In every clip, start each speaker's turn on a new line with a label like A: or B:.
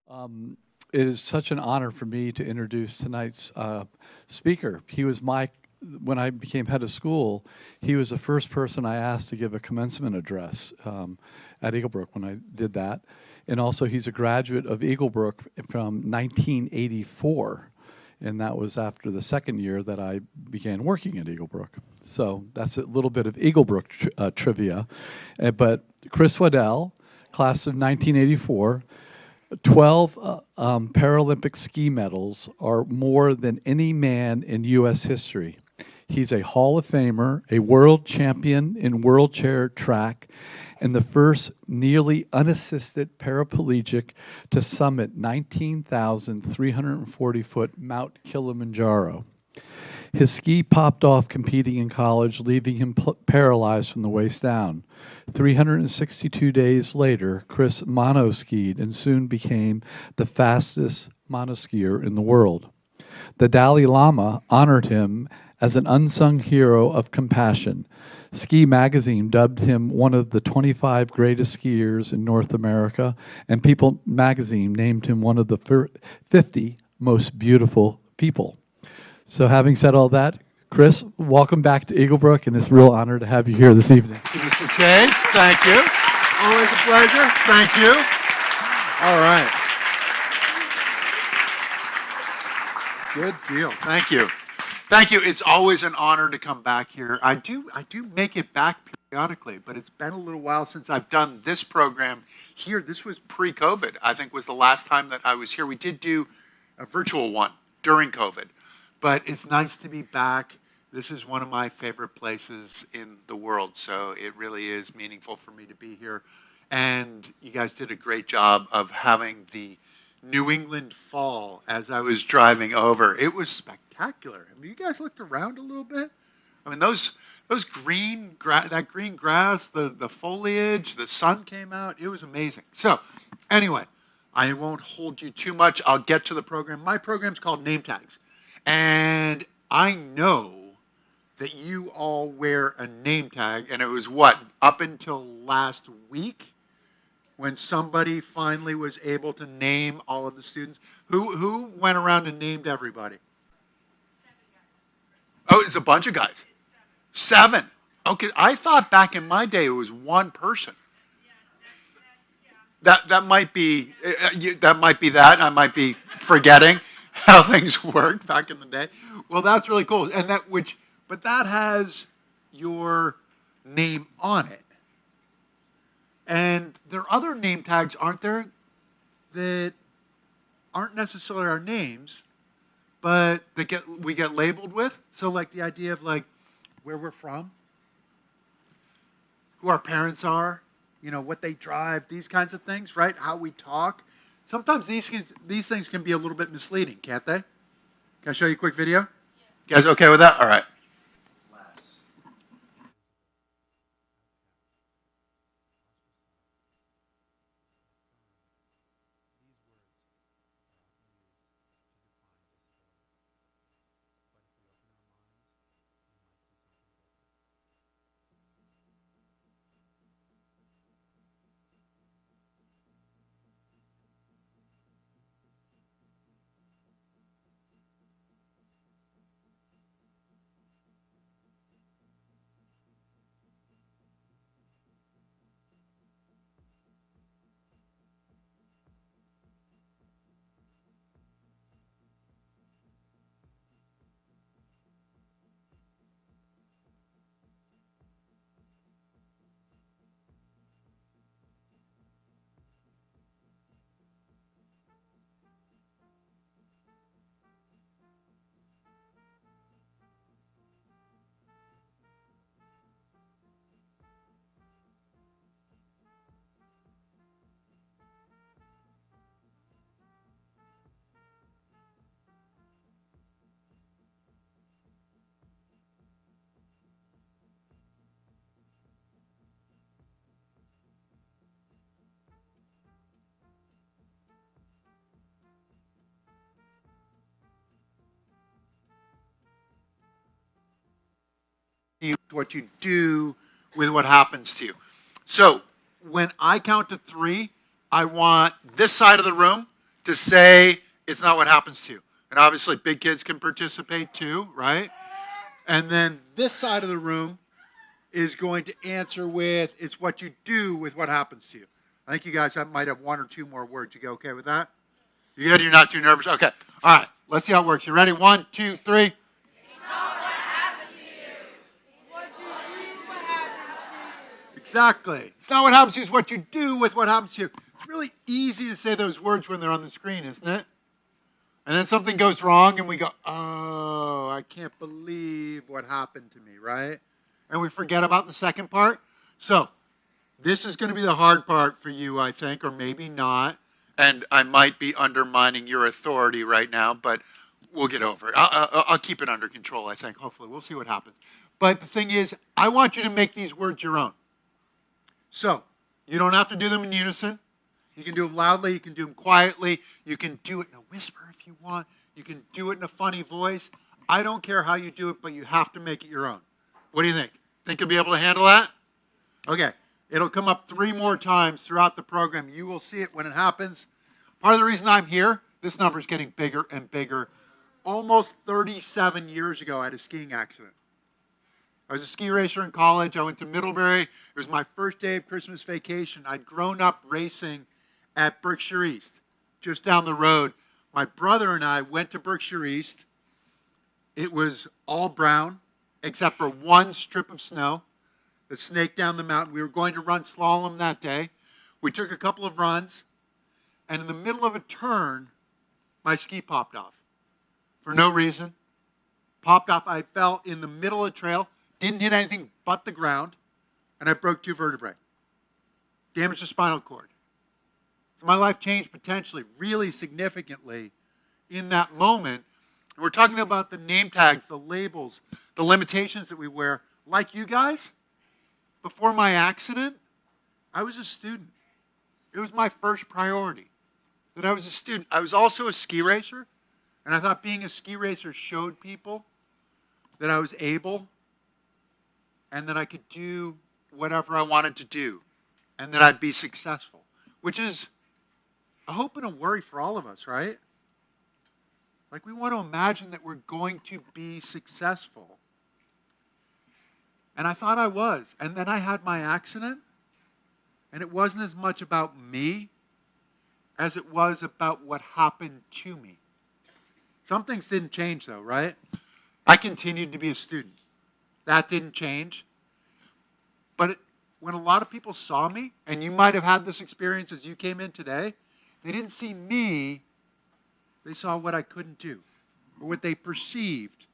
A: Um, it is such an honor for me to introduce tonight's speaker. When I became head of school, he was the first person I asked to give a commencement address at Eaglebrook when I did that. And also, he's a graduate of Eaglebrook from 1984. And that was after the second year that I began working at Eaglebrook. So that's a little bit of Eaglebrook trivia. But Chris Waddell, class of 1984, 12 Paralympic ski medals are more than any man in U.S. history. He's a Hall of Famer, a world champion in wheelchair track, and the first nearly unassisted paraplegic to summit 19,340-foot Mount Kilimanjaro. His ski popped off competing in college, leaving him paralyzed from the waist down. 362 days later, Chris monoskied and soon became the fastest monoskier in the world. The Dalai Lama honored him as an unsung hero of compassion. Ski Magazine dubbed him one of the 25 greatest skiers in North America, and People Magazine named him one of the 50 most beautiful people. So having said all that, Chris, welcome back to Eaglebrook, and it's a real honor to have you here this evening.
B: Mr. Chase, thank you. Always a pleasure. Thank you. All right. Good deal. Thank you. Thank you. It's always an honor to come back here. I do make it back periodically, but it's been a little while since I've done this program here. This was pre-COVID, I think was the last time that I was here. We did do a virtual one during COVID. But it's nice to be back. This is one of my favorite places in the world, so it really is meaningful for me to be here. And you guys did a great job of having the New England fall as I was driving over. It was spectacular. I mean, you guys looked around a little bit. I mean, those green grass, the foliage, the sun came out. It was amazing. So, anyway, I won't hold you too much. I'll get to the program. My program's called Name Tags. And I know that you all wear a name tag, and it was up until last week when somebody finally was able to name all of the students. Who went around and named everybody? 7 guys. Oh, it's a bunch of guys. 7. Okay, I thought back in my day it was one person. That might be that. I might be forgetting how things worked back in the day. Well, that's really cool. And but that has your name on it. And there are other name tags, aren't there, that aren't necessarily our names, but we get labeled with. So like the idea of like where we're from, who our parents are, what they drive, these kinds of things, right? How we talk. Sometimes these things can be a little bit misleading, can't they? Can I show you a quick video? Yeah. You guys okay with that? All right. What you do with what happens to you. So when I count to 3, I want this side of the room to say it's not what happens to you. And obviously big kids can participate too, right? And then this side of the room is going to answer with, it's what you do with what happens to you. I think you guys might have one or two more words. You go okay with that? You good? You're not too nervous? Okay. All right. Let's see how it works. You ready? 1, 2, 3.
C: It's not what happens to you. What you do, what happens to you.
B: Exactly. It's not what happens to you. It's what you do with what happens to you. It's really easy to say those words when they're on the screen, isn't it? And then something goes wrong and we go, oh, I can't believe what happened to me, right? And we forget about the second part. So this is going to be the hard part for you, I think, or maybe not. And I might be undermining your authority right now, but we'll get over it. I'll keep it under control, I think. Hopefully, we'll see what happens. But the thing is, I want you to make these words your own. So you don't have to do them in unison. You can do them loudly. You can do them quietly. You can do it in a whisper if you want. You can do it in a funny voice. I don't care how you do it, but you have to make it your own. What do you think? Think you'll be able to handle that? Okay. It'll come up 3 more times throughout the program. You will see it when it happens. Part of the reason I'm here, this number is getting bigger and bigger. Almost 37 years ago, I had a skiing accident. I was a ski racer in college. I went to Middlebury. It was my first day of Christmas vacation. I'd grown up racing at Berkshire East, just down the road. My brother and I went to Berkshire East. It was all brown, except for one strip of snow that snaked down the mountain. We were going to run slalom that day. We took a couple of runs, and in the middle of a turn, my ski popped off. For no reason. Popped off. I fell in the middle of the trail, didn't hit anything but the ground, and I broke 2 vertebrae. Damaged the spinal cord. So my life changed potentially, really significantly in that moment. And we're talking about the name tags, the labels, the limitations that we wear. Like you guys, before my accident, I was a student. It was my first priority that I was a student. I was also a ski racer, and I thought being a ski racer showed people that I was able and that I could do whatever I wanted to do and that I'd be successful, which is a hope and a worry for all of us, right? Like we want to imagine that we're going to be successful. And I thought I was. And then I had my accident, and it wasn't as much about me as it was about what happened to me. Some things didn't change though, right? I continued to be a student. That didn't change. But when a lot of people saw me, and you might have had this experience as you came in today, they didn't see me, they saw what I couldn't do, or what they perceived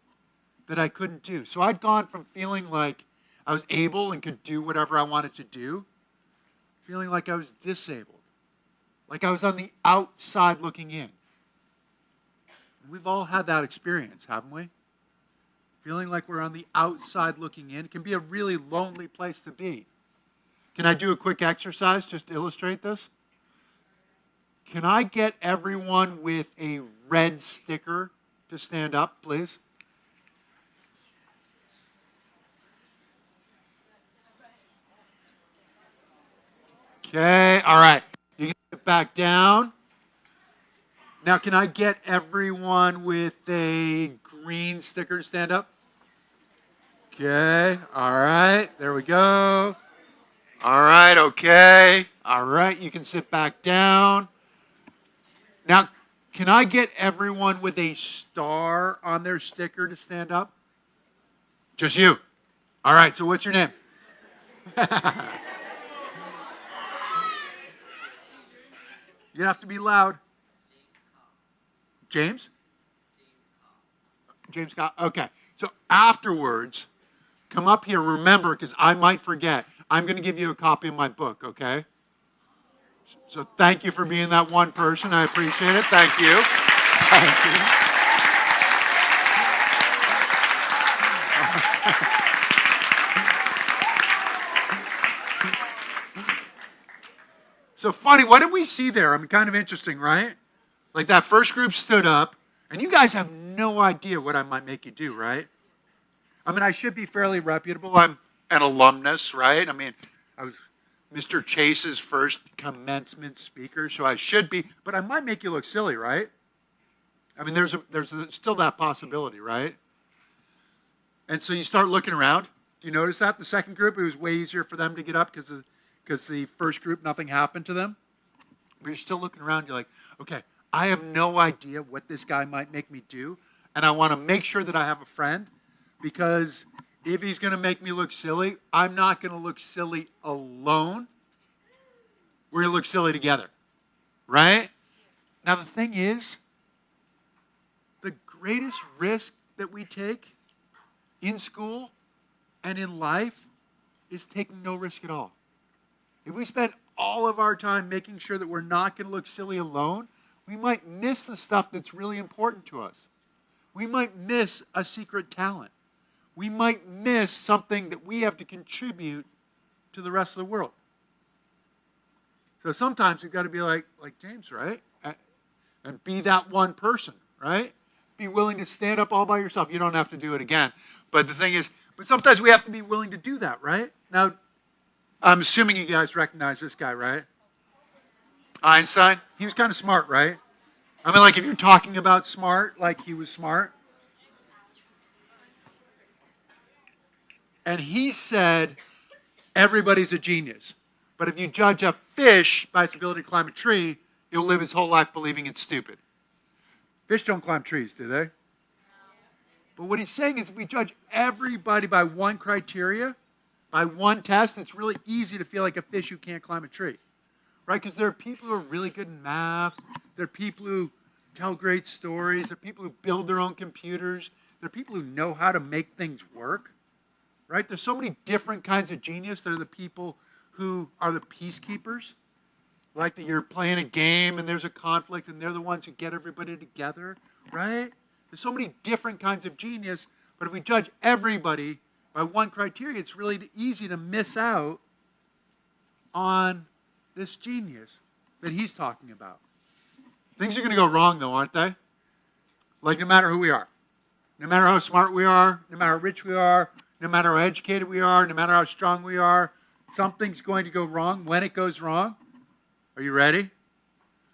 B: that I couldn't do. So I'd gone from feeling like I was able and could do whatever I wanted to do, feeling like I was disabled, like I was on the outside looking in. We've all had that experience, haven't we? Feeling like we're on the outside looking in. It can be a really lonely place to be. Can I do a quick exercise just to illustrate this? Can I get everyone with a red sticker to stand up, please? Okay, all right. You can get back down. Now, can I get everyone with a green sticker to stand up? Okay, all right. There we go. All right, okay. All right, you can sit back down. Now, can I get everyone with a star on their sticker to stand up? Just you. All right, so what's your name? You have to be loud. James? James Scott. Okay. So afterwards, come up here. Remember, because I might forget, I'm going to give you a copy of my book, okay? So thank you for being that one person. I appreciate it. Thank you. Thank you. So funny, what did we see there? I mean, kind of interesting, right? Like that first group stood up, and you guys have no idea what I might make you do, right? I mean, I should be fairly reputable. I'm an alumnus, right? I mean, I was Mr. Chase's first commencement speaker, so I should be, but I might make you look silly, right? I mean, there's still that possibility, right? And so you start looking around. Do you notice that? The second group, it was way easier for them to get up because the first group, nothing happened to them. But you're still looking around. You're like, okay, I have no idea what this guy might make me do, and I want to make sure that I have a friend, because if he's going to make me look silly, I'm not going to look silly alone. We're going to look silly together, right? Now, the thing is, the greatest risk that we take in school and in life is taking no risk at all. If we spend all of our time making sure that we're not going to look silly alone, we might miss the stuff that's really important to us. We might miss a secret talent. We might miss something that we have to contribute to the rest of the world. So sometimes we've got to be like James, right? And be that one person, right? Be willing to stand up all by yourself. You don't have to do it again. But the thing is, but sometimes we have to be willing to do that, right? Now, I'm assuming you guys recognize this guy, right? Einstein. He was kind of smart, right? I mean, like if you're talking about smart, like he was smart. And he said, everybody's a genius. But if you judge a fish by its ability to climb a tree, he'll live his whole life believing it's stupid. Fish don't climb trees, do they? But what he's saying is if we judge everybody by one criteria, by one test, it's really easy to feel like a fish who can't climb a tree. Right? Because there are people who are really good in math. There are people who tell great stories. There are people who build their own computers. There are people who know how to make things work. Right? There's so many different kinds of genius. There are the people who are the peacekeepers. Like that you're playing a game and there's a conflict and they're the ones who get everybody together. Right? There's so many different kinds of genius. But if we judge everybody by one criteria, it's really easy to miss out on this genius that he's talking about. Things are going to go wrong, though, aren't they? Like no matter who we are. No matter how smart we are, no matter how rich we are, no matter how educated we are, no matter how strong we are, something's going to go wrong when it goes wrong. Are you ready?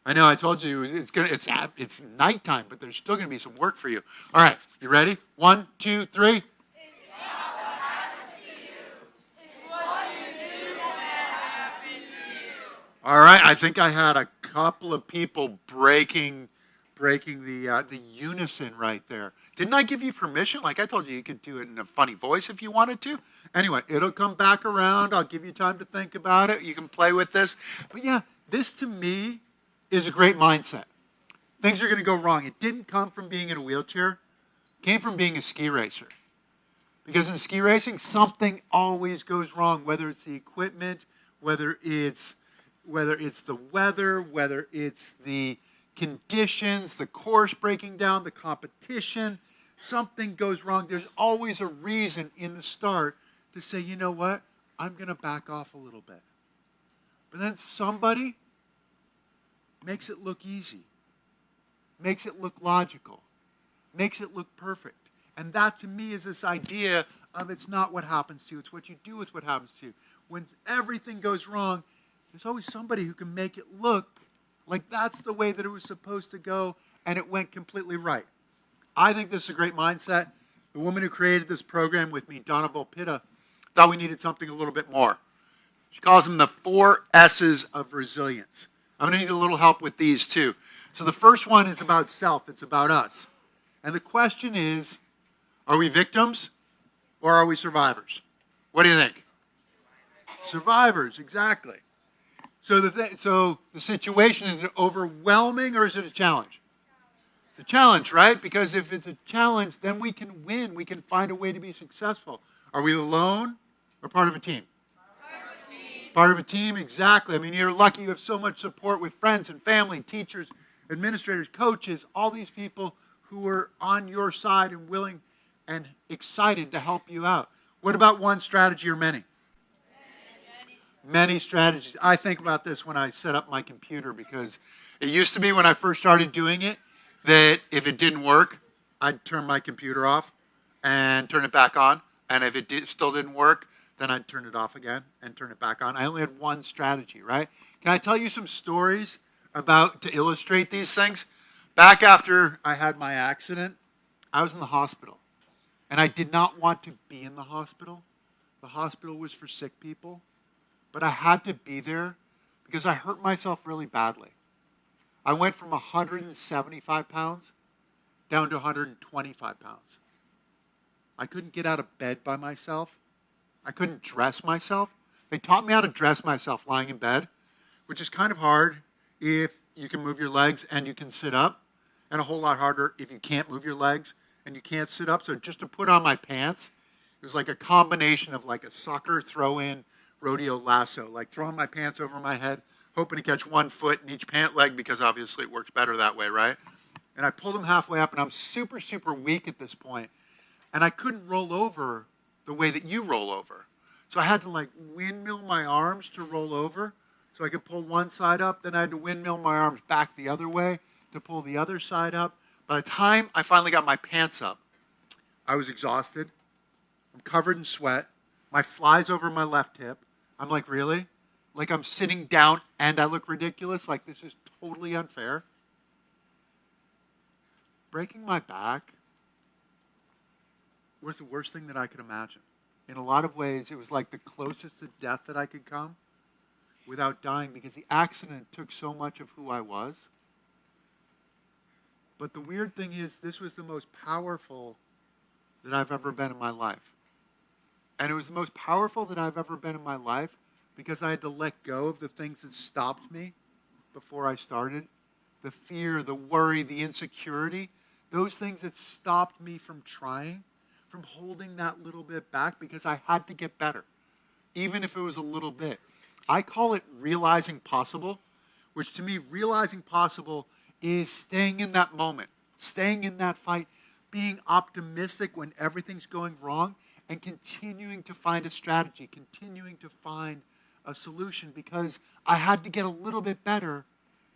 B: I know I told you it's nighttime, but there's still going to be some work for you. All right, you ready? 1, 2, 3. All right, I think I had a couple of people breaking the unison right there. Didn't I give you permission? Like I told you, you could do it in a funny voice if you wanted to. Anyway, it'll come back around. I'll give you time to think about it. You can play with this. But yeah, this to me is a great mindset. Things are going to go wrong. It didn't come from being in a wheelchair. It came from being a ski racer. Because in ski racing, something always goes wrong, whether it's the equipment, whether it's the weather, whether it's the conditions, the course breaking down, the competition, something goes wrong. There's always a reason in the start to say, you know what, I'm going to back off a little bit. But then somebody makes it look easy, makes it look logical, makes it look perfect. And that to me is this idea of it's not what happens to you, it's what you do with what happens to you. When everything goes wrong, there's always somebody who can make it look like that's the way that it was supposed to go and it went completely right. I think this is a great mindset. The woman who created this program with me, Donna Volpita, thought we needed something a little bit more. She calls them the 4 S's of resilience. I'm going to need a little help with these too. So the first one is about self. It's about us. And the question is, are we victims or are we survivors? What do you think? Survivors, exactly. So the situation, is it overwhelming or is it a challenge? It's a challenge, right? Because if it's a challenge, then we can win. We can find a way to be successful. Are we alone or part of a team? Part of a team, exactly. I mean, you're lucky you have so much support with friends and family, teachers, administrators, coaches, all these people who are on your side and willing and excited to help you out. What about one strategy or many? Many strategies. I think about this when I set up my computer because it used to be when I first started doing it that if it didn't work, I'd turn my computer off and turn it back on. And if it still didn't work, then I'd turn it off again and turn it back on. I only had one strategy, right? Can I tell you some stories to illustrate these things? Back after I had my accident, I was in the hospital. And I did not want to be in the hospital. The hospital was for sick people. But I had to be there because I hurt myself really badly. I went from 175 pounds down to 125 pounds. I couldn't get out of bed by myself. I couldn't dress myself. They taught me how to dress myself lying in bed, which is kind of hard if you can move your legs and you can sit up, and a whole lot harder if you can't move your legs and you can't sit up. So just to put on my pants, it was like a combination of like a soccer throw-in rodeo lasso, like throwing my pants over my head, hoping to catch one foot in each pant leg because obviously it works better that way, right? And I pulled them halfway up, and I'm super, super weak at this point, and I couldn't roll over the way that you roll over. So I had to like windmill my arms to roll over so I could pull one side up. Then I had to windmill my arms back the other way to pull the other side up. By the time I finally got my pants up, I was exhausted. I'm covered in sweat. My fly's over my left hip. I'm like, really? Like I'm sitting down and I look ridiculous? Like this is totally unfair. Breaking my back was the worst thing that I could imagine. In a lot of ways, it was like the closest to death that I could come without dying because the accident took so much of who I was. But the weird thing is, this was the most powerful that I've ever been in my life. And it was the most powerful that I've ever been in my life because I had to let go of the things that stopped me before I started. The fear, the worry, the insecurity, those things that stopped me from trying, from holding that little bit back because I had to get better, even if it was a little bit. I call it realizing possible, which to me, realizing possible is staying in that moment, staying in that fight, being optimistic when everything's going wrong, and continuing to find a strategy, continuing to find a solution because I had to get a little bit better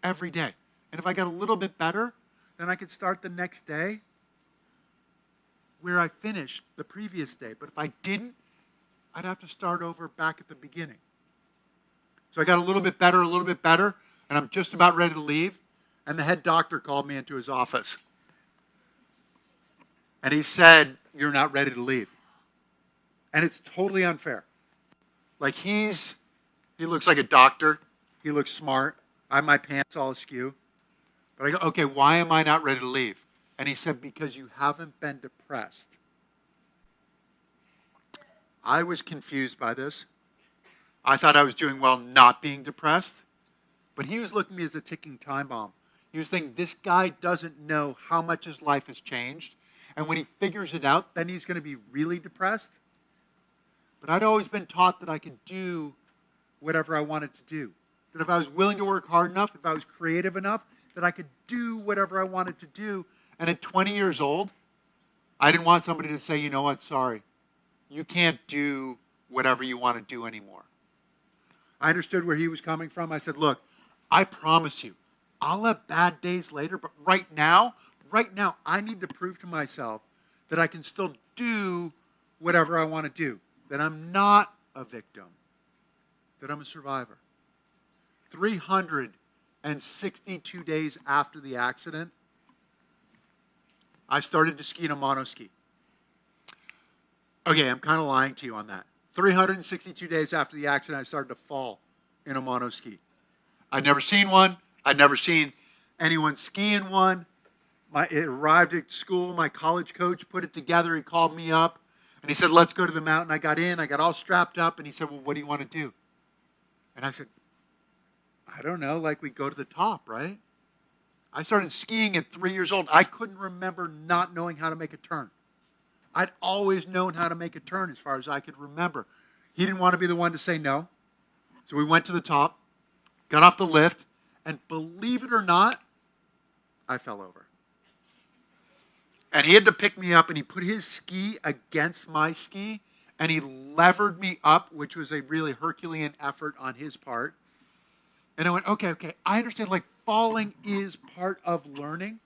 B: every day. And if I got a little bit better, then I could start the next day where I finished the previous day. But if I didn't, I'd have to start over back at the beginning. So I got a little bit better, and I'm just about ready to leave. And the head doctor called me into his office. And he said, "You're not ready to leave." And it's totally unfair. Like he looks like a doctor. He looks smart. I have my pants all askew. But I go, okay, why am I not ready to leave? And he said, because you haven't been depressed. I was confused by this. I thought I was doing well not being depressed. But he was looking at me as a ticking time bomb. He was thinking, this guy doesn't know how much his life has changed. And when he figures it out, then he's going to be really depressed. But I'd always been taught that I could do whatever I wanted to do. That if I was willing to work hard enough, if I was creative enough, that I could do whatever I wanted to do. And at 20 years old, I didn't want somebody to say, you know what, sorry, you can't do whatever you want to do anymore. I understood where he was coming from. I said, look, I promise you, I'll have bad days later, but right now, I need to prove to myself that I can still do whatever I want to do, that I'm not a victim, that I'm a survivor. 362 days after the accident, I started to ski in a monoski. Okay, I'm kind of lying to you on that. 362 days after the accident, I started to fall in a monoski. I'd never seen one. I'd never seen anyone ski in one. It arrived at school. My college coach put it together. He called me up, and he said, let's go to the mountain. I got in. I got all strapped up, and he said, well, what do you want to do? And I said, I don't know, like we go to the top, right? I started skiing at 3 years old. I couldn't remember not knowing how to make a turn. I'd always known how to make a turn as far as I could remember. He didn't want to be the one to say no. So we went to the top, got off the lift, and believe it or not, I fell over. And he had to pick me up, and he put his ski against my ski, and he levered me up, which was a really Herculean effort on his part. And I went, okay, I understand, like, falling is part of learning.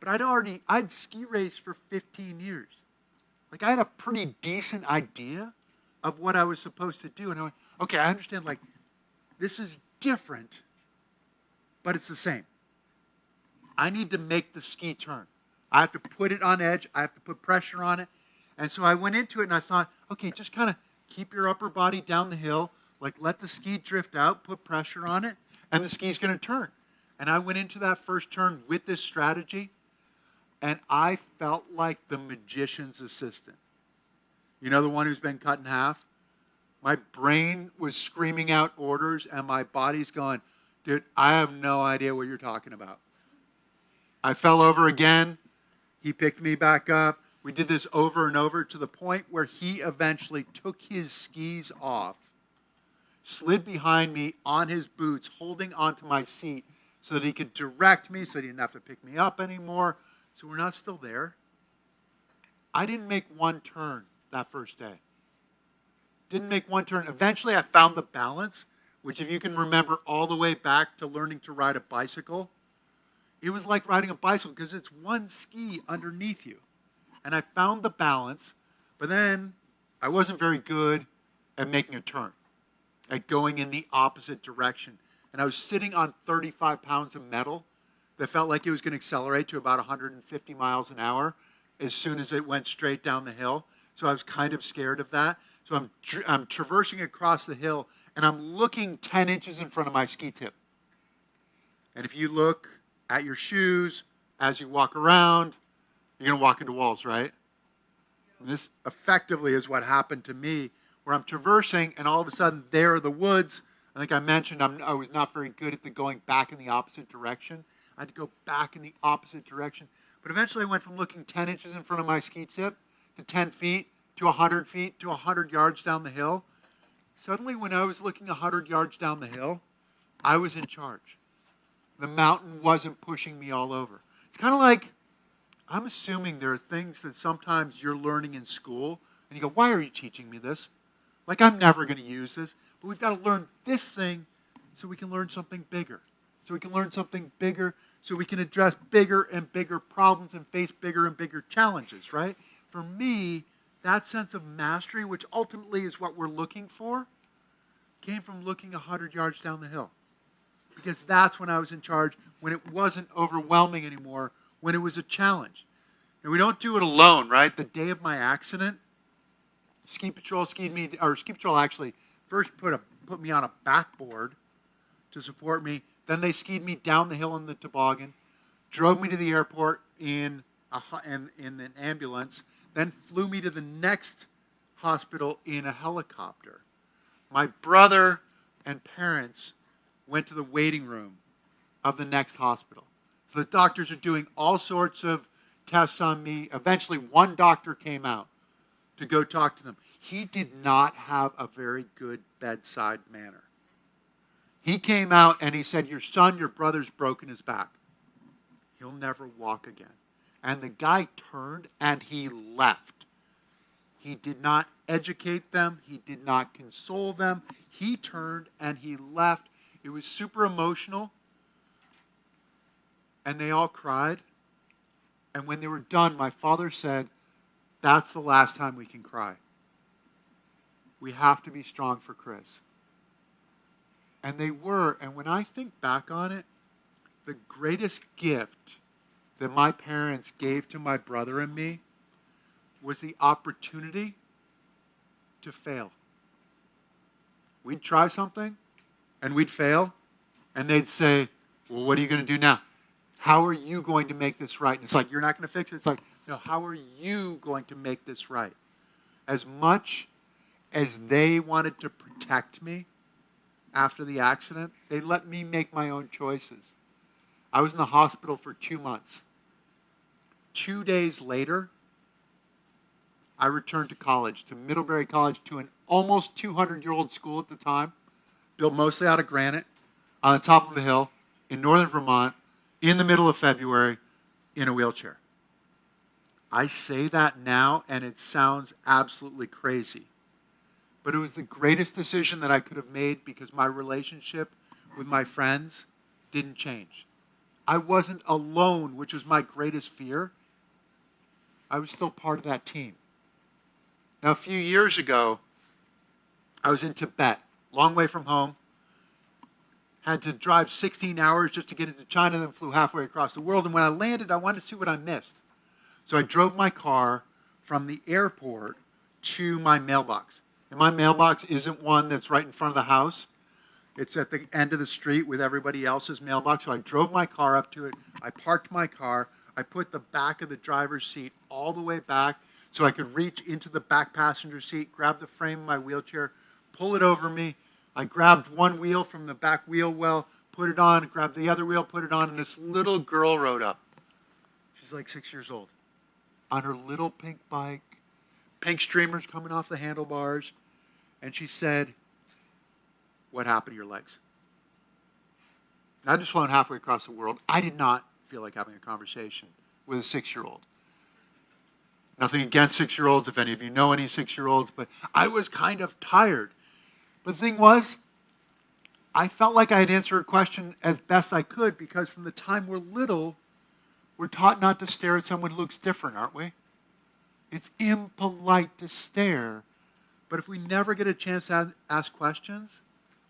B: But I'd ski raced for 15 years. Like, I had a pretty decent idea of what I was supposed to do. And I went, okay, I understand, like, this is different, but it's the same. I need to make the ski turn. I have to put it on edge. I have to put pressure on it. And so I went into it and I thought, okay, just kind of keep your upper body down the hill, like let the ski drift out, put pressure on it, and the ski's going to turn. And I went into that first turn with this strategy, and I felt like the magician's assistant. You know, the one who's been cut in half? My brain was screaming out orders, and my body's going, dude, I have no idea what you're talking about. I fell over again. He picked me back up. We did this over and over to the point where he eventually took his skis off, slid behind me on his boots, holding onto my seat so that he could direct me, so he didn't have to pick me up anymore. So we're not still there. I didn't make one turn that first day. Didn't make one turn. Eventually I found the balance, which if you can remember all the way back to learning to ride a bicycle, it was like riding a bicycle because it's one ski underneath you. And I found the balance, but then I wasn't very good at making a turn, at going in the opposite direction. And I was sitting on 35 pounds of metal that felt like it was going to accelerate to about 150 miles an hour as soon as it went straight down the hill. So I was kind of scared of that. So I'm traversing across the hill, and I'm looking 10 inches in front of my ski tip. And if you look at your shoes as you walk around, you're going to walk into walls, right? And this effectively is what happened to me, where I'm traversing, and all of a sudden, there are the woods. I think I mentioned I was not very good at the going back in the opposite direction. I had to go back in the opposite direction. But eventually, I went from looking 10 inches in front of my ski tip to 10 feet to 100 feet to 100 yards down the hill. Suddenly, when I was looking 100 yards down the hill, I was in charge. The mountain wasn't pushing me all over. It's kind of like, I'm assuming there are things that sometimes you're learning in school, and you go, why are you teaching me this? Like, I'm never going to use this. But we've got to learn this thing so we can learn something bigger. So we can learn something bigger so we can address bigger and bigger problems and face bigger and bigger challenges, right? For me, that sense of mastery, which ultimately is what we're looking for, came from looking 100 yards down the hill. Because that's when I was in charge, when it wasn't overwhelming anymore, when it was a challenge. And we don't do it alone, right? The day of my accident, Ski Patrol actually first put me on a backboard to support me. Then they skied me down the hill in the toboggan, drove me to the airport in an ambulance, then flew me to the next hospital in a helicopter. My brother and parents went to the waiting room of the next hospital. So the doctors are doing all sorts of tests on me. Eventually, one doctor came out to go talk to them. He did not have a very good bedside manner. He came out and he said, your brother's broken his back. He'll never walk again. And the guy turned and he left. He did not educate them. He did not console them. He turned and he left. It was super emotional. And they all cried. And when they were done, my father said, that's the last time we can cry. We have to be strong for Chris. And they were. And when I think back on it, the greatest gift that my parents gave to my brother and me was the opportunity to fail. We'd try something, and we'd fail, and they'd say, well, what are you going to do now? How are you going to make this right? And it's like, you're not going to fix it. It's like, no, how are you going to make this right? As much as they wanted to protect me after the accident, they let me make my own choices. I was in the hospital for 2 months. 2 days later, I returned to college, to Middlebury College, to an almost 200-year-old school at the time, built mostly out of granite, on the top of a hill, in northern Vermont, in the middle of February, in a wheelchair. I say that now, and it sounds absolutely crazy. But it was the greatest decision that I could have made because my relationship with my friends didn't change. I wasn't alone, which was my greatest fear. I was still part of that team. Now, a few years ago, I was in Tibet, long way from home. Had to drive 16 hours just to get into China, then flew halfway across the world. And when I landed, I wanted to see what I missed. So I drove my car from the airport to my mailbox. And my mailbox isn't one that's right in front of the house. It's at the end of the street with everybody else's mailbox. So I drove my car up to it. I parked my car. I put the back of the driver's seat all the way back so I could reach into the back passenger seat, grab the frame of my wheelchair, pull it over me. I grabbed one wheel from the back wheel well, put it on, grabbed the other wheel, put it on, and this little girl rode up. She's like 6 years old. On her little pink bike, pink streamers coming off the handlebars, and she said, "What happened to your legs?" I'd just flown halfway across the world. I did not feel like having a conversation with a 6-year-old. Nothing against 6-year-olds, if any of you know any 6-year-olds, but I was kind of tired. But the thing was, I felt like I had answered her question as best I could, because from the time we're little, we're taught not to stare at someone who looks different, aren't we? It's impolite to stare. But if we never get a chance to ask questions,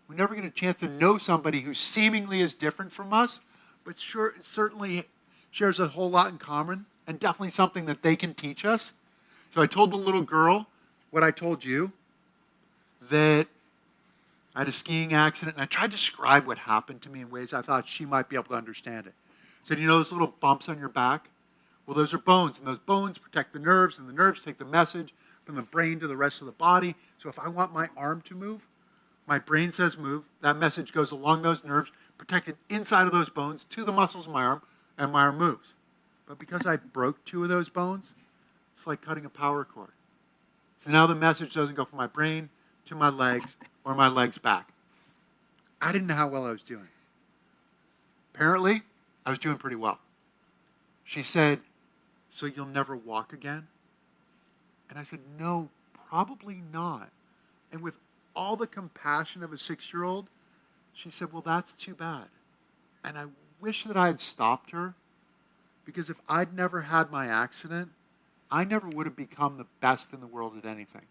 B: we never get a chance to know somebody who seemingly is different from us, but sure, it certainly shares a whole lot in common, and definitely something that they can teach us. So I told the little girl what I told you, that I had a skiing accident, and I tried to describe what happened to me in ways I thought she might be able to understand it. I said, you know those little bumps on your back? Well, those are bones, and those bones protect the nerves, and the nerves take the message from the brain to the rest of the body. So if I want my arm to move, my brain says move. That message goes along those nerves, protected inside of those bones to the muscles of my arm, and my arm moves. But because I broke 2 of those bones, it's like cutting a power cord. So now the message doesn't go from my brain to my legs or my legs back. I didn't know how well I was doing. Apparently, I was doing pretty well. She said, "So you'll never walk again?" And I said, "No, probably not." And with all the compassion of a 6-year-old, she said, "Well, that's too bad." And I wish that I had stopped her, because if I'd never had my accident, I never would have become the best in the world at anything.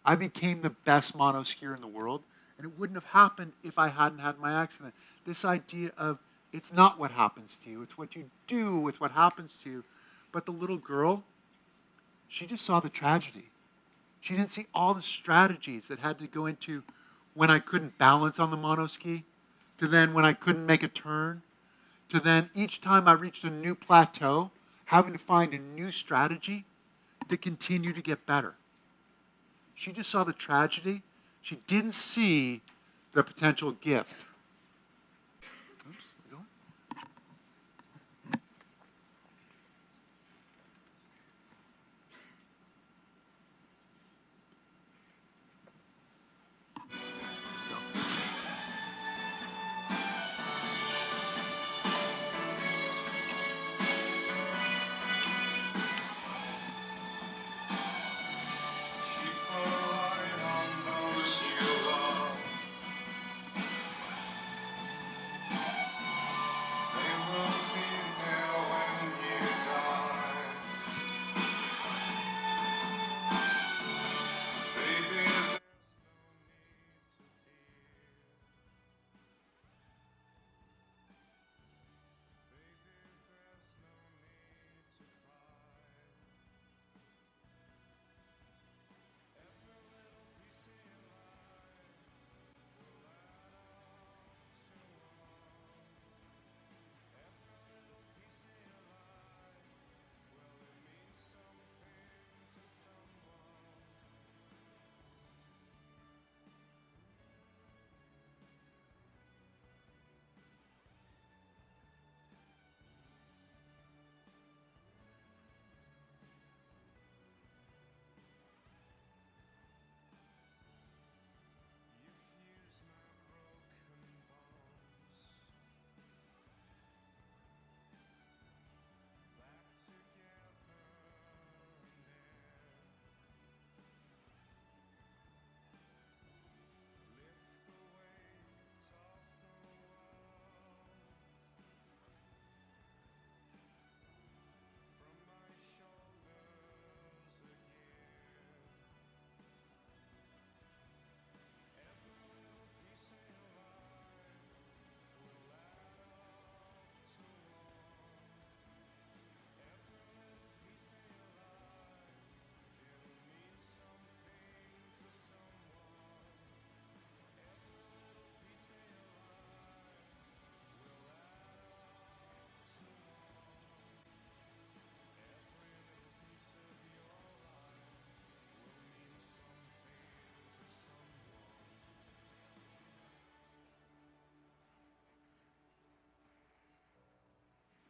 B: I became the best monoskier in the world, and it wouldn't have happened if I hadn't had my accident. This idea of it's not what happens to you, it's what you do with what happens to you. But the little girl, she just saw the tragedy. She didn't see all the strategies that had to go into when I couldn't balance on the monoski, to then when I couldn't make a turn, to then each time I reached a new plateau, having to find a new strategy to continue to get better. She just saw the tragedy. She didn't see the potential gift. Oops, there we go.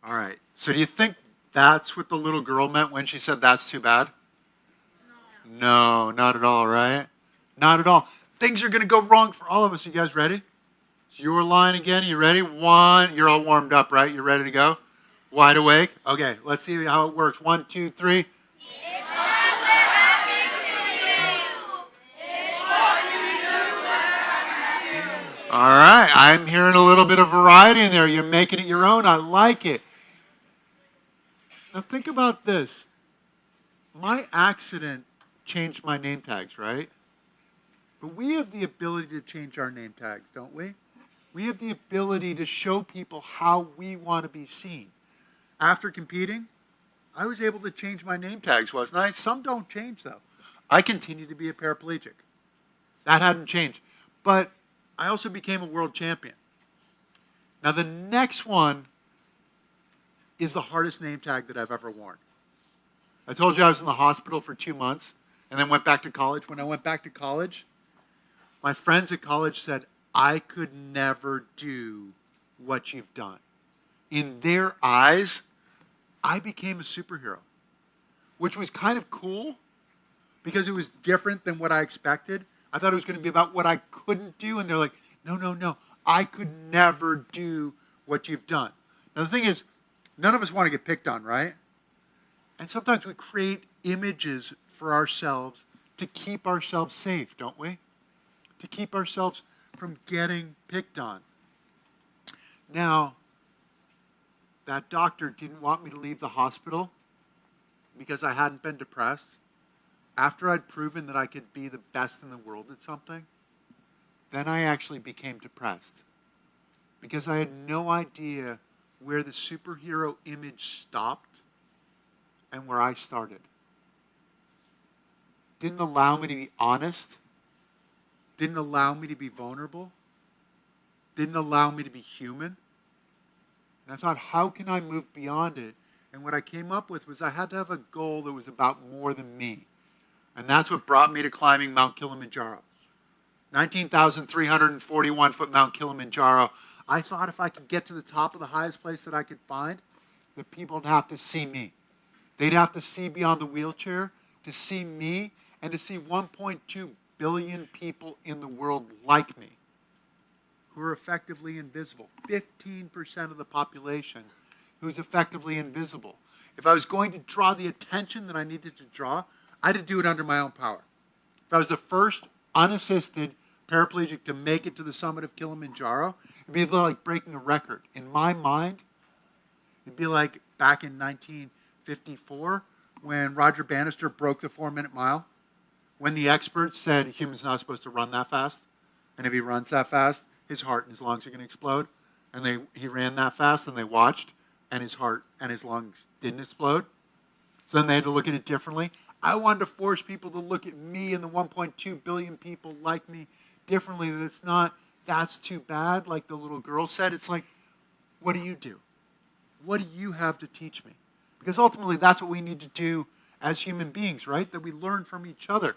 B: All right. So do you think that's what the little girl meant when she said that's too bad? No, not at all, right? Not at all. Things are going to go wrong for all of us. You guys ready? It's your line again. You ready? One. You're all warmed up, right? You ready to go? Wide awake? Okay, let's see how it works. 1, 2, 3. All right, I'm hearing a little bit of variety in there. You're making it your own. I like it. Now think about this. My accident changed my name tags, right? But we have the ability to change our name tags, don't we? We have the ability to show people how we want to be seen. After competing, I was able to change my name tags, wasn't I? Some don't change, though. I continue to be a paraplegic. That hadn't changed. But I also became a world champion. Now, the next one is the hardest name tag that I've ever worn. I told you I was in the hospital for 2 months and then went back to college. When I went back to college, my friends at college said, I could never do what you've done. In their eyes, I became a superhero, which was kind of cool because it was different than what I expected. I thought it was going to be about what I couldn't do, and they're like, no, I could never do what you've done. Now, the thing is, none of us want to get picked on, right? And sometimes we create images for ourselves to keep ourselves safe, don't we? To keep ourselves from getting picked on. Now, that doctor didn't want me to leave the hospital because I hadn't been depressed. After I'd proven that I could be the best in the world at something, then I actually became depressed because I had no idea where the superhero image stopped and where I started. Didn't allow me to be honest. Didn't allow me to be vulnerable. Didn't allow me to be human. And I thought, how can I move beyond it? And what I came up with was I had to have a goal that was about more than me. And that's what brought me to climbing Mount Kilimanjaro. 19,341-foot Mount Kilimanjaro. I thought if I could get to the top of the highest place that I could find, that people would have to see me. They'd have to see beyond the wheelchair, to see me, and to see 1.2 billion people in the world like me who are effectively invisible. 15% of the population who's effectively invisible. If I was going to draw the attention that I needed to draw, I had to do it under my own power. If I was the first unassisted paraplegic to make it to the summit of Kilimanjaro, it'd be a little like breaking a record. In my mind, it'd be like back in 1954 when Roger Bannister broke the 4-minute mile, when the experts said a human's not supposed to run that fast, and if he runs that fast, his heart and his lungs are going to explode. And he ran that fast, and they watched, and his heart and his lungs didn't explode. So then they had to look at it differently. I wanted to force people to look at me and the 1.2 billion people like me differently, that it's not, that's too bad, like the little girl said. It's like, what do you do? What do you have to teach me? Because ultimately, that's what we need to do as human beings, right? That we learn from each other.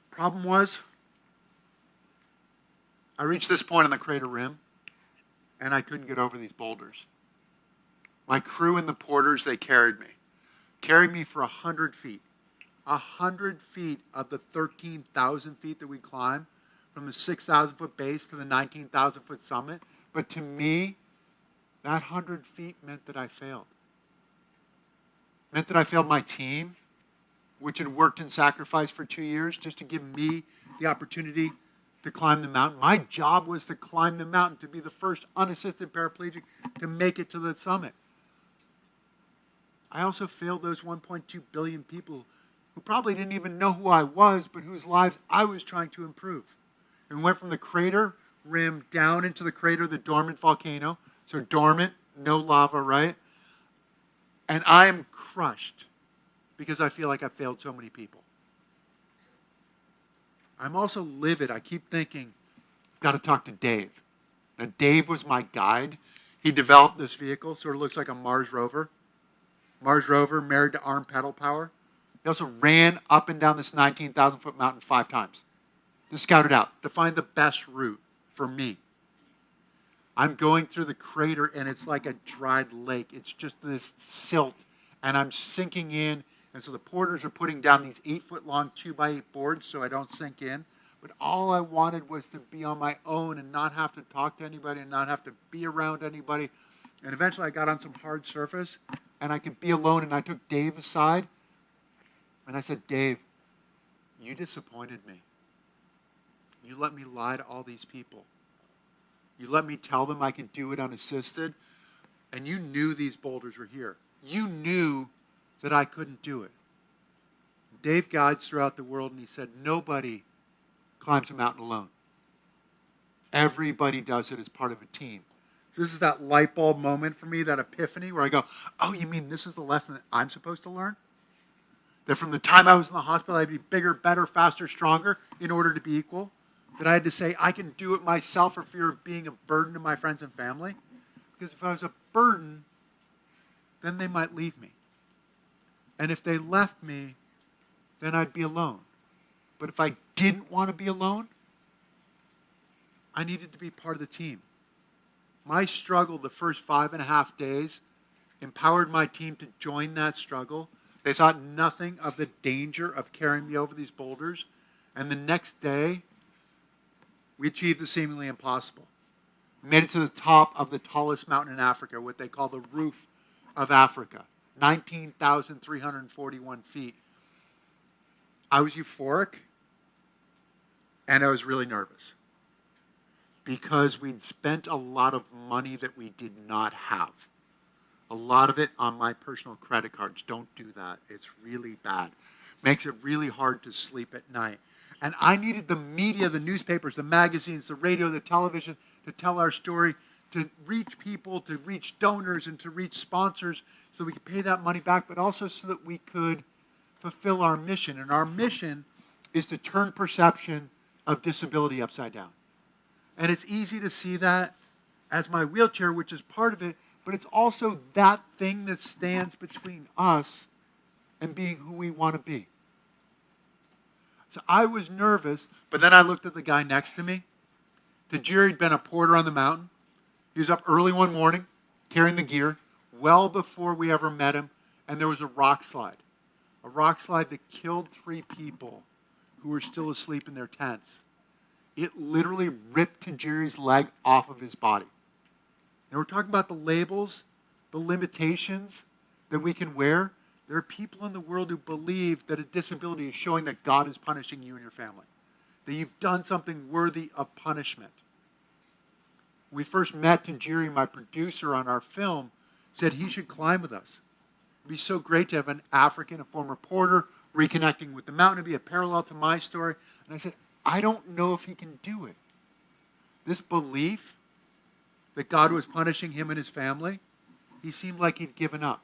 B: Problem was, I reached this point on the crater rim, and I couldn't get over these boulders. My crew and the porters, they carried me for 100 feet. 100 feet of the 13,000 feet that we climb, from the 6,000-foot base to the 19,000-foot summit. But to me, that 100 feet meant that I failed. It meant that I failed my team, which had worked and sacrificed for 2 years just to give me the opportunity to climb the mountain. My job was to climb the mountain, to be the first unassisted paraplegic to make it to the summit. I also failed those 1.2 billion people who probably didn't even know who I was, but whose lives I was trying to improve. And we went from the crater rim down into the crater of the dormant volcano. So dormant, no lava, right? And I am crushed because I feel like I failed so many people. I'm also livid. I keep thinking, got to talk to Dave. Now, Dave was my guide. He developed this vehicle, sort of looks like a Mars rover. Mars rover married to arm pedal power. He also ran up and down this 19,000-foot mountain 5 times to scout it out, to find the best route for me. I'm going through the crater, and it's like a dried lake. It's just this silt, and I'm sinking in. And so the porters are putting down these 8-foot-long 2x8 boards so I don't sink in. But all I wanted was to be on my own and not have to talk to anybody and not have to be around anybody. And eventually I got on some hard surface, and I could be alone. And I took Dave aside, and I said, Dave, you disappointed me. You let me lie to all these people. You let me tell them I could do it unassisted, and you knew these boulders were here. You knew that I couldn't do it. Dave guides throughout the world, and he said, nobody climbs a mountain alone. Everybody does it as part of a team. So this is that light bulb moment for me, that epiphany, where I go, oh, you mean this is the lesson that I'm supposed to learn? That from the time I was in the hospital, I'd be bigger, better, faster, stronger in order to be equal? That I had to say, I can do it myself for fear of being a burden to my friends and family? Because if I was a burden, then they might leave me. And if they left me, then I'd be alone. But if I didn't want to be alone, I needed to be part of the team. My struggle the first 5.5 days empowered my team to join that struggle. They thought nothing of the danger of carrying me over these boulders. And the next day, we achieved the seemingly impossible. We made it to the top of the tallest mountain in Africa, what they call the roof of Africa, 19,341 feet. I was euphoric, and I was really nervous because we'd spent a lot of money that we did not have. A lot of it on my personal credit cards. Don't do that. It's really bad. Makes it really hard to sleep at night. And I needed the media, the newspapers, the magazines, the radio, the television to tell our story, to reach people, to reach donors, and to reach sponsors so we could pay that money back, but also so that we could fulfill our mission. And our mission is to turn perception of disability upside down. And it's easy to see that as my wheelchair, which is part of it, but it's also that thing that stands between us and being who we want to be. So I was nervous, but then I looked at the guy next to me. Tajiri had been a porter on the mountain. He was up early one morning, carrying the gear, well before we ever met him, and there was a rock slide. A rock slide that killed 3 people who were still asleep in their tents. It literally ripped Tajiri's leg off of his body. And we're talking about the labels, the limitations that we can wear. There are people in the world who believe that a disability is showing that God is punishing you and your family, that you've done something worthy of punishment. When we first met Tajiri, my producer on our film, said he should climb with us. It'd be so great to have an African, a former porter, reconnecting with the mountain. It'd be a parallel to my story. And I said, I don't know if he can do it. This belief that God was punishing him and his family, he seemed like he'd given up.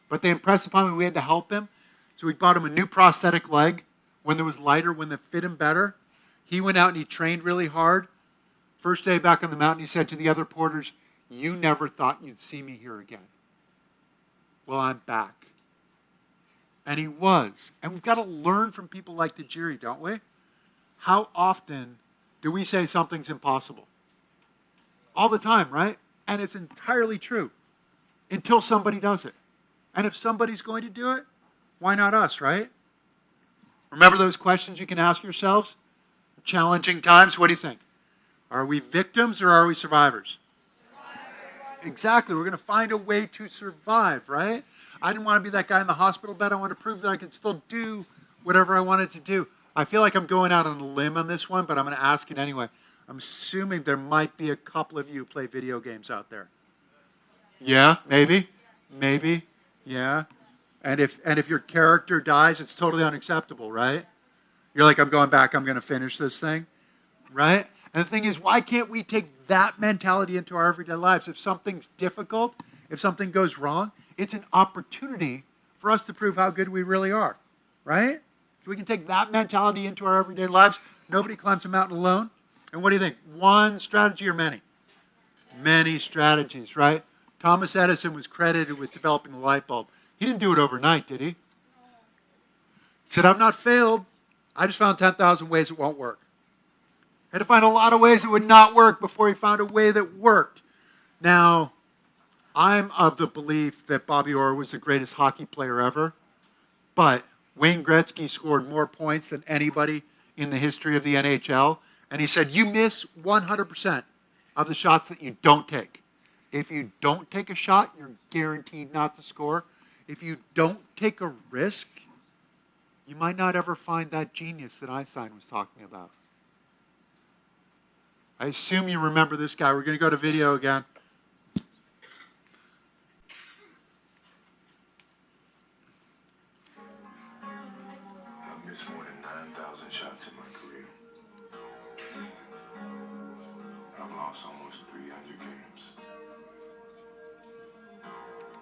B: But they impressed upon me we had to help him. So we bought him a new prosthetic leg when it was lighter, when it fit him better. He went out and he trained really hard. First day back on the mountain, he said to the other porters, you never thought you'd see me here again. Well, I'm back. And he was. And we've got to learn from people like Tajiri, don't we? How often do we say something's impossible? All the time, right? And it's entirely true until somebody does it. And if somebody's going to do it, why not us, right? Remember those questions you can ask yourselves? Challenging times, what do you think? Are we victims or are we survivors? Exactly. We're going to find a way to survive, right? I didn't want to be that guy in the hospital bed. I wanted to prove that I could still do whatever I wanted to do. I feel like I'm going out on a limb on this one, but I'm going to ask it anyway. I'm assuming there might be a couple of you who play video games out there. Yeah, maybe. Yeah. And if your character dies, it's totally unacceptable, right? You're like, I'm going back, I'm going to finish this thing, right? And the thing is, why can't we take that mentality into our everyday lives? If something's difficult, if something goes wrong, it's an opportunity for us to prove how good we really are, right? So we can take that mentality into our everyday lives. Nobody climbs a mountain alone. And what do you think? One strategy or many? Many strategies, right? Thomas Edison was credited with developing the light bulb. He didn't do it overnight, did he? He said, I've not failed. I just found 10,000 ways it won't work. Had to find a lot of ways that would not work before he found a way that worked. Now, I'm of the belief that Bobby Orr was the greatest hockey player ever, but Wayne Gretzky scored more points than anybody in the history of the NHL, and he said, you miss 100% of the shots that you don't take. If you don't take a shot, you're guaranteed not to score. If you don't take a risk, you might not ever find that genius that Einstein was talking about. I assume you remember this guy. We're going to go to video again.
D: I've missed more than 9,000 shots in my career. I've lost almost 300 games.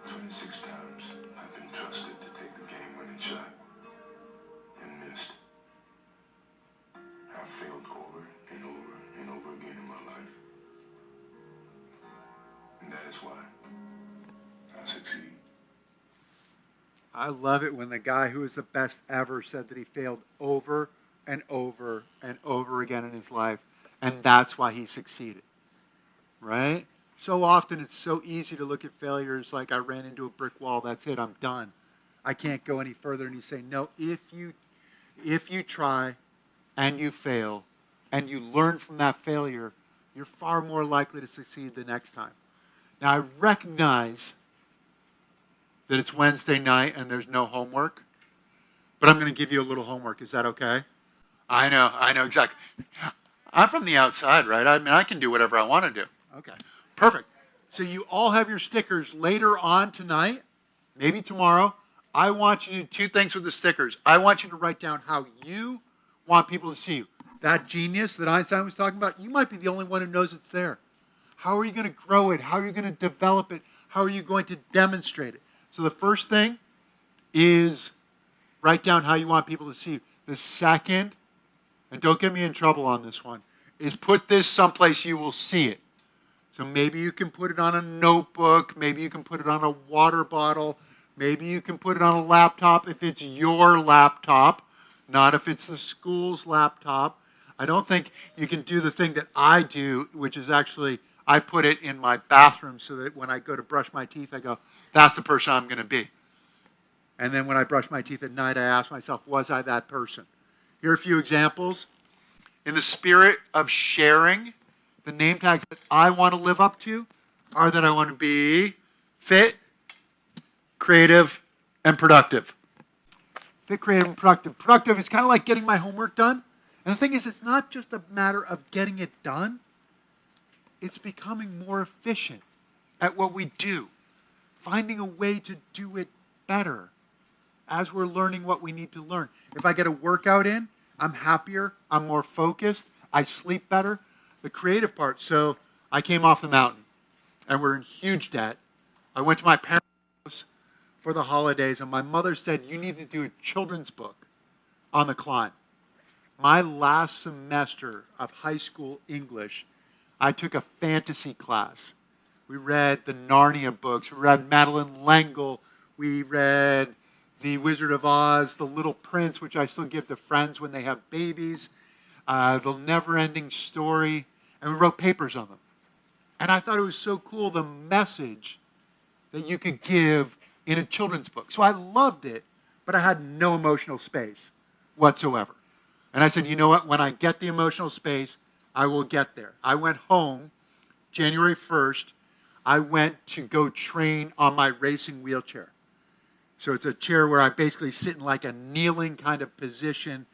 D: 26 times I've been trusted to take the game-winning shot and missed. I've failed over and over and over again in my life. And that is why I succeed.
B: I love it when the guy who is the best ever said that he failed over and over and over again in his life, and that's why he succeeded, right? So often it's so easy to look at failures like I ran into a brick wall, that's it, I'm done. I can't go any further. And you say, no, if you try and you fail and you learn from that failure, you're far more likely to succeed the next time. Now, I recognize that it's Wednesday night and there's no homework, but I'm going to give you a little homework. Is that okay? I know, exactly. I'm from the outside, right? I mean, I can do whatever I want to do. Okay, perfect. So you all have your stickers later on tonight, maybe tomorrow. I want you to do two things with the stickers. I want you to write down how you want people to see you. That genius that Einstein was talking about, you might be the only one who knows it's there. How are you going to grow it? How are you going to develop it? How are you going to demonstrate it? So the first thing is write down how you want people to see you. The second, and don't get me in trouble on this one, is put this someplace you will see it. So maybe you can put it on a notebook. Maybe you can put it on a water bottle. Maybe you can put it on a laptop if it's your laptop, not if it's the school's laptop. I don't think you can do the thing that I do, which is actually I put it in my bathroom so that when I go to brush my teeth, I go, that's the person I'm going to be. And then when I brush my teeth at night, I ask myself, was I that person? Here are a few examples. In the spirit of sharing, the name tags that I want to live up to are that I want to be fit, creative, and productive. Fit, creative, and productive. Productive is kind of like getting my homework done. And the thing is, it's not just a matter of getting it done. It's becoming more efficient at what we do. Finding a way to do it better as we're learning what we need to learn. If I get a workout in, I'm happier, I'm more focused, I sleep better. The creative part, so I came off the mountain and we're in huge debt. I went to my parents' house for the holidays and my mother said, you need to do a children's book on the climb. My last semester of high school English, I took a fantasy class. We read the Narnia books. We read Madeleine L'Engle. We read The Wizard of Oz, The Little Prince, which I still give to friends when they have babies, The Never-Ending Story, and we wrote papers on them. And I thought it was so cool, the message that you could give in a children's book. So I loved it, but I had no emotional space whatsoever. And I said, you know what? When I get the emotional space, I will get there. I went home January 1st. I went to go train on my racing wheelchair. So it's a chair where I basically sit in like a kneeling kind of position,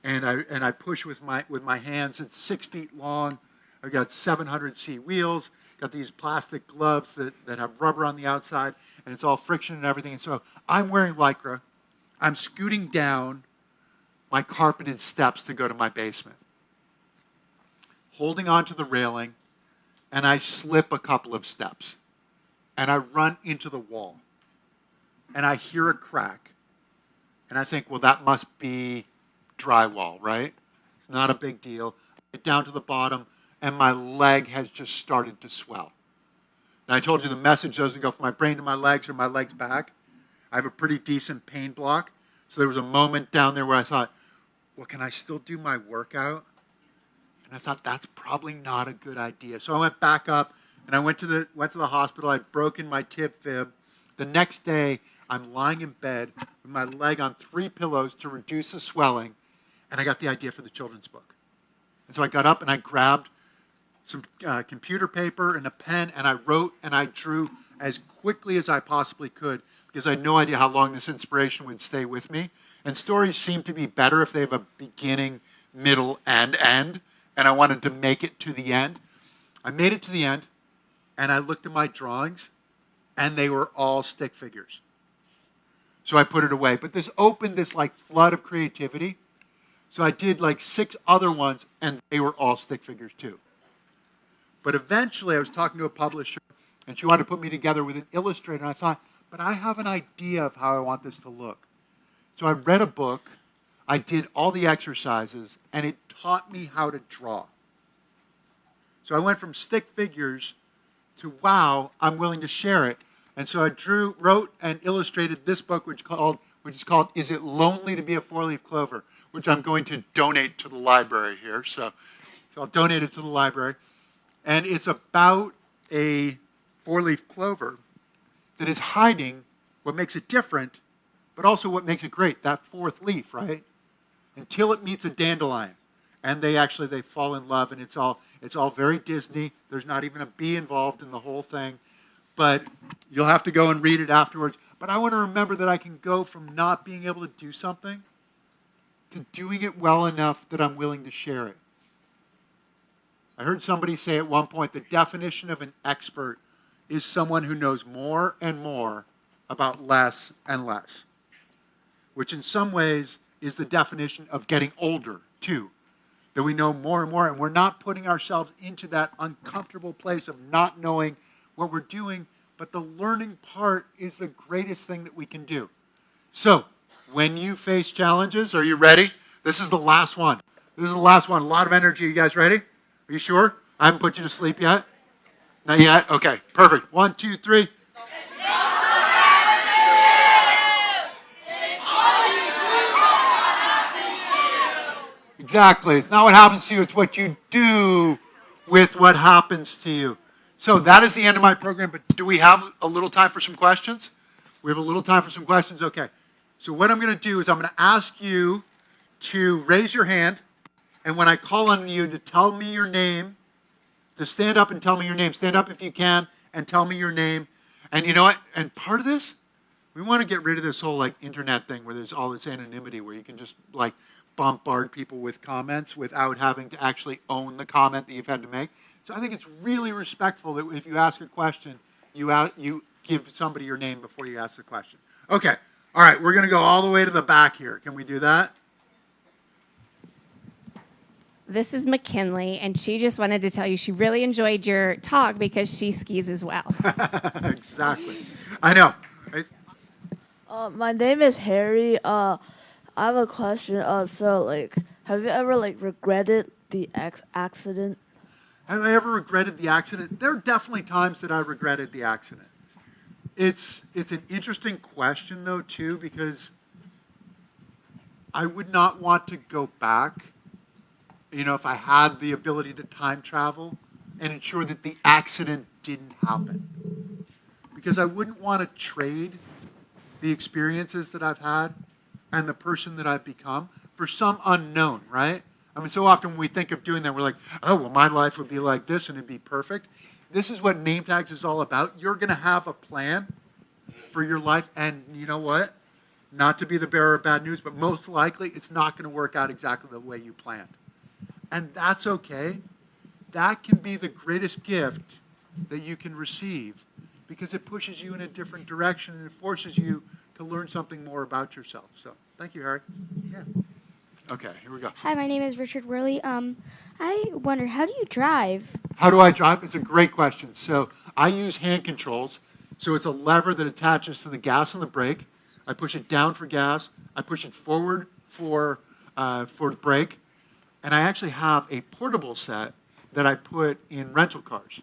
B: and I push with my hands. It's 6 feet long. I've got 700C wheels. Got these plastic gloves that have rubber on the outside, and it's all friction and everything. And so I'm wearing Lycra. I'm scooting down my carpeted steps to go to my basement, holding onto the railing, and I slip a couple of steps, and I run into the wall, and I hear a crack, and I think, well, that must be drywall, right? It's not a big deal. I get down to the bottom, and my leg has just started to swell. Now, I told you the message doesn't go from my brain to my legs or my legs back. I have a pretty decent pain block, so there was a moment down there where I thought, well, can I still do my workout? And And I thought, that's probably not a good idea. So I went back up, and I went to the hospital. I'd broken my tib fib. The next day, I'm lying in bed with my leg on 3 pillows to reduce the swelling, and I got the idea for the children's book. And so I got up and I grabbed some computer paper and a pen, and I wrote and I drew as quickly as I possibly could because I had no idea how long this inspiration would stay with me. And stories seem to be better if they have a beginning, middle, and end, and I wanted to make it to the end. I made it to the end, and I looked at my drawings, and they were all stick figures. So I put it away. But this opened this like flood of creativity. So I did like 6 other ones, and they were all stick figures too. But eventually I was talking to a publisher, and she wanted to put me together with an illustrator. And I thought, but I have an idea of how I want this to look. So I read a book, I did all the exercises, and it taught me how to draw. So I went from stick figures to, wow, I'm willing to share it. And so I wrote, and illustrated this book, which is called Is It Lonely to Be a Four-Leaf Clover, which I'm going to donate to the library here. So I'll donate it to the library. And it's about a four-leaf clover that is hiding what makes it different, but also what makes it great, that 4th leaf, right? Until it meets a dandelion. And they fall in love, and it's all very Disney. There's not even a bee involved in the whole thing. But you'll have to go and read it afterwards. But I want to remember that I can go from not being able to do something to doing it well enough that I'm willing to share it. I heard somebody say at one point, the definition of an expert is someone who knows more and more about less and less, which in some ways is the definition of getting older, too. That we know more and more, and we're not putting ourselves into that uncomfortable place of not knowing what we're doing, but the learning part is the greatest thing that we can do. So, when you face challenges, are you ready? This is the last one. This is the last one. A lot of energy. You guys ready? Are you sure? I haven't put you to sleep yet? Not yet? Okay, perfect. 1, 2, 3. Exactly. It's not what happens to you, it's what you do with what happens to you. So that is the end of my program, but do we have a little time for some questions? We have a little time for some questions? Okay. So what I'm going to do is I'm going to ask you to raise your hand, and when I call on you to tell me your name, to stand up and tell me your name. Stand up if you can and tell me your name. And you know what? And part of this, we want to get rid of this whole like internet thing where there's all this anonymity where you can just like bombard people with comments without having to actually own the comment that you've had to make. So I think it's really respectful that if you ask a question, you give somebody your name before you ask the question. Okay. All right. We're going to go all the way to the back here. Can we do that?
E: This is McKinley, and she just wanted to tell you she really enjoyed your talk because she skis as well.
B: Exactly. I know.
F: My name is Harry. I have a question. Have you ever regretted the accident?
B: Have I ever regretted the accident? There are definitely times that I regretted the accident. It's an interesting question, though, too, because I would not want to go back, if I had the ability to time travel and ensure that the accident didn't happen. Because I wouldn't want to trade the experiences that I've had and the person that I've become for some unknown, right? I mean, so often when we think of doing that, we're like, oh, well, my life would be like this and it'd be perfect. This is what name tags is all about. You're going to have a plan for your life, and you know what? Not to be the bearer of bad news, but most likely it's not going to work out exactly the way you planned. And that's okay. That can be the greatest gift that you can receive because it pushes you in a different direction and it forces you to learn something more about yourself. So, thank you, Harry. Yeah. Okay, here we go.
G: Hi, my name is Richard Worley. I wonder, how do you drive?
B: How do I drive? It's a great question. So I use hand controls. So it's a lever that attaches to the gas and the brake. I push it down for gas. I push it forward for brake. And I actually have a portable set that I put in rental cars.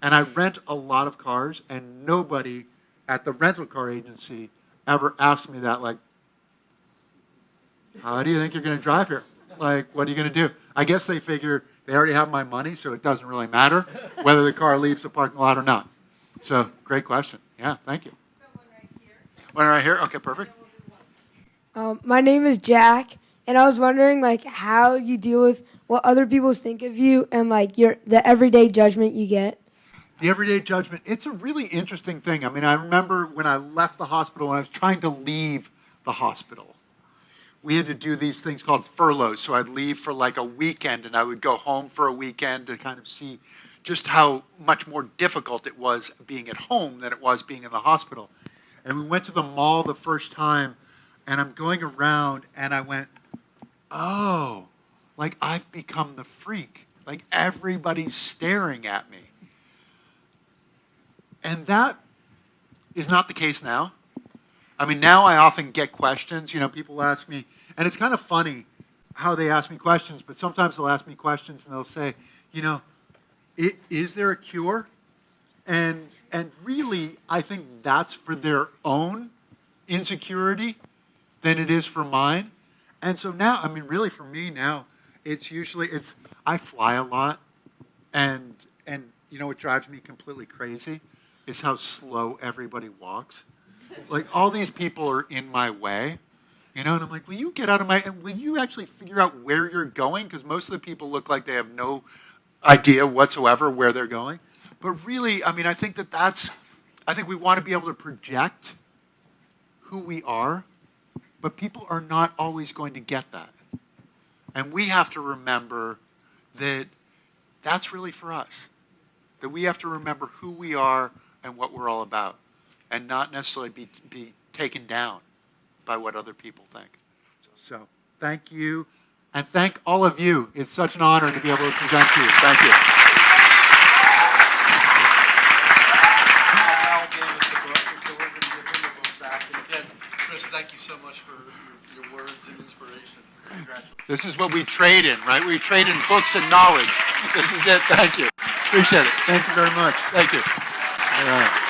B: And I rent a lot of cars, and nobody at the rental car agency ever asked me that, like, how do you think you're going to drive here? Like, what are you going to do? I guess they figure They already have my money, so it doesn't really matter whether the car leaves the parking lot or not. So, great question. Yeah, thank you. One right here? Okay, perfect.
H: My name is Jack, and I was wondering, like, how you deal with what other people think of you and, like, the everyday judgment you get.
B: The everyday judgment, it's a really interesting thing. I mean, I remember when I left the hospital, when I was trying to leave the hospital, we had to do these things called furloughs. So I'd leave for like a weekend, and I would go home for a weekend to kind of see just how much more difficult it was being at home than it was being in the hospital. And we went to the mall the first time, and I'm going around, and I went, oh, like I've become the freak. Like everybody's staring at me. And that is not the case now. I mean, now I often get questions. You know, people ask me, and it's kind of funny how they ask me questions, but sometimes they'll ask me questions and they'll say, you know, is there a cure? And really, I think that's for their own insecurity than it is for mine. And so now, I mean, really for me now, it's usually, I fly a lot, and you know what drives me completely crazy is how slow everybody walks. Like, all these people are in my way, you know, and I'm like, will you get out of my, and will you actually figure out where you're going? Because most of the people look like they have no idea whatsoever where they're going. But really, I mean, I think I think we want to be able to project who we are, but people are not always going to get that. And we have to remember that that's really for us, that we have to remember who we are and what we're all about, and not necessarily be taken down by what other people think. So thank you, and thank all of you. It's such an honor to be able to present to you. Thank you.
A: Al gave us a book, and so we're going to give him a book back. And again, Chris, thank you so much for your words and inspiration. Congratulations.
B: This is what we trade in, right? We trade in books and knowledge. This is it. Thank you. Appreciate it. Thank you very much. Thank you. All right.